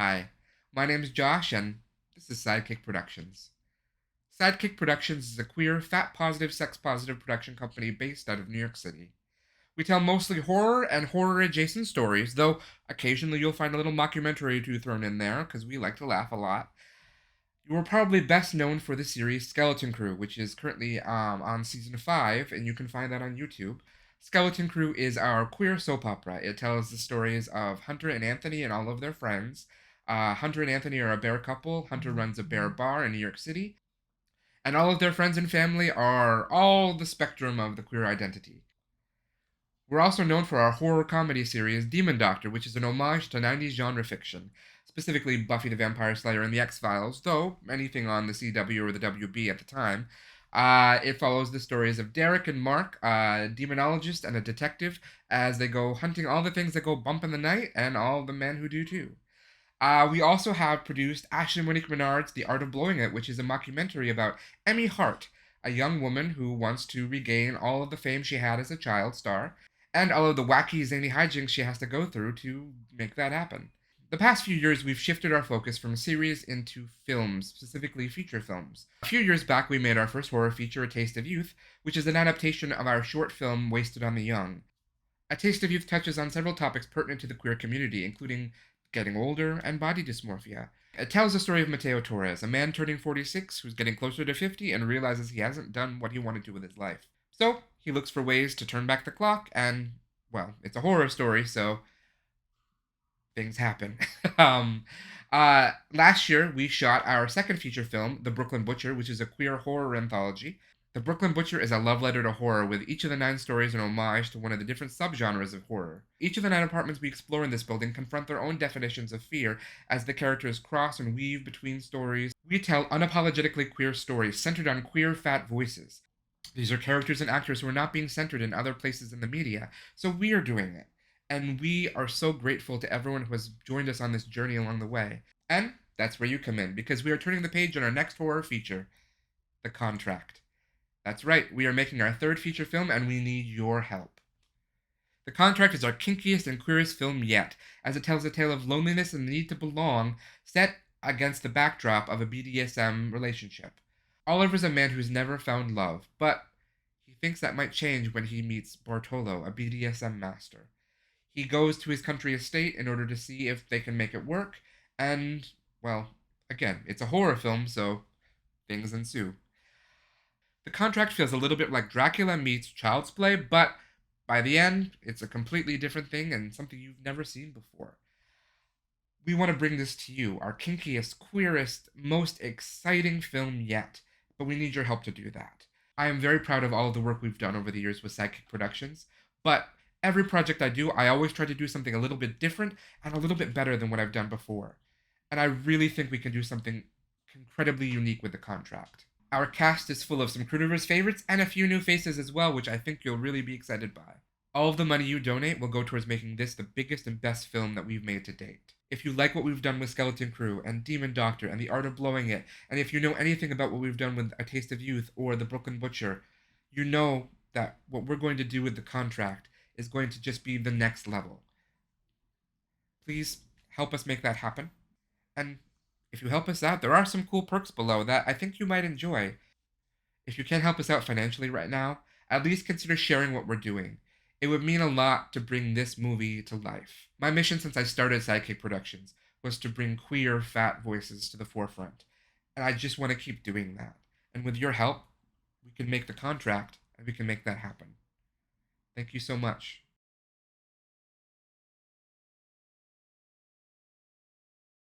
Hi, my name is Josh, and this is Sidekick Productions. Sidekick Productions is a queer, fat positive, sex positive production company based out of New York City. We tell mostly horror and horror adjacent stories, though occasionally you'll find a little mockumentary or two thrown in there, because we like to laugh a lot. You are probably best known for the series Skeleton Crew, which is currently on season 5, and you can find that on YouTube. Skeleton Crew is our queer soap opera. It tells the stories of Hunter and Anthony and all of their friends. Hunter and Anthony are a bear couple. Hunter runs a bear bar in New York City, and all of their friends and family are all the spectrum of the queer identity. We're also known for our horror comedy series Demon Doctor, which is an homage to 90s genre fiction, specifically Buffy the Vampire Slayer and The X-Files, though anything on the CW or the WB at the time. It follows the stories of Derek and Mark, a demonologist and a detective, as they go hunting all the things that go bump in the night and all the men who do too. We also have produced Ashley Monique Menard's The Art of Blowing It, which is a mockumentary about Emmy Hart, a young woman who wants to regain all of the fame she had as a child star, and all of the wacky, zany hijinks she has to go through to make that happen. The past few years, we've shifted our focus from series into films, specifically feature films. A few years back, we made our first horror feature, A Taste of Youth, which is an adaptation of our short film, Wasted on the Young. A Taste of Youth touches on several topics pertinent to the queer community, including getting older and body dysmorphia. It tells the story of Mateo Torres, a man turning 46 who's getting closer to 50 and realizes he hasn't done what he wanted to with his life. So, he looks for ways to turn back the clock, and, well, it's a horror story, so things happen. Last year, we shot our second feature film, The Brooklyn Butcher, which is a queer horror anthology. The Brooklyn Butcher is a love letter to horror, with each of the 9 stories an homage to one of the different subgenres of horror. Each of the 9 apartments we explore in this building confront their own definitions of fear as the characters cross and weave between stories. We tell unapologetically queer stories centered on queer fat voices. These are characters and actors who are not being centered in other places in the media, so we are doing it. And we are so grateful to everyone who has joined us on this journey along the way. And that's where you come in, because we are turning the page on our next horror feature, The Contract. That's right, we are making our third feature film, and we need your help. The Contract is our kinkiest and queerest film yet, as it tells a tale of loneliness and the need to belong, set against the backdrop of a BDSM relationship. Oliver is a man who's never found love, but he thinks that might change when he meets Bartolo, a BDSM master. He goes to his country estate in order to see if they can make it work, and, well, again, it's a horror film, so things ensue. The Contract feels a little bit like Dracula meets Child's Play, but by the end, it's a completely different thing and something you've never seen before. We want to bring this to you, our kinkiest, queerest, most exciting film yet, but we need your help to do that. I am very proud of all of the work we've done over the years with Sidekick Productions, but every project I do, I always try to do something a little bit different and a little bit better than what I've done before. And I really think we can do something incredibly unique with The Contract. Our cast is full of some Crewniverse favorites and a few new faces as well, which I think you'll really be excited by. All of the money you donate will go towards making this the biggest and best film that we've made to date. If you like what we've done with Skeleton Crew and Demon Doctor and The Art of Blowing It, and if you know anything about what we've done with A Taste of Youth or The Brooklyn Butcher, you know that what we're going to do with The Contract is going to just be the next level. Please help us make that happen. And if you help us out, there are some cool perks below that I think you might enjoy. If you can't help us out financially right now, at least consider sharing what we're doing. It would mean a lot to bring this movie to life. My mission since I started Sidekick Productions was to bring queer, fat voices to the forefront. And I just want to keep doing that. And with your help, we can make The Contract and we can make that happen. Thank you so much.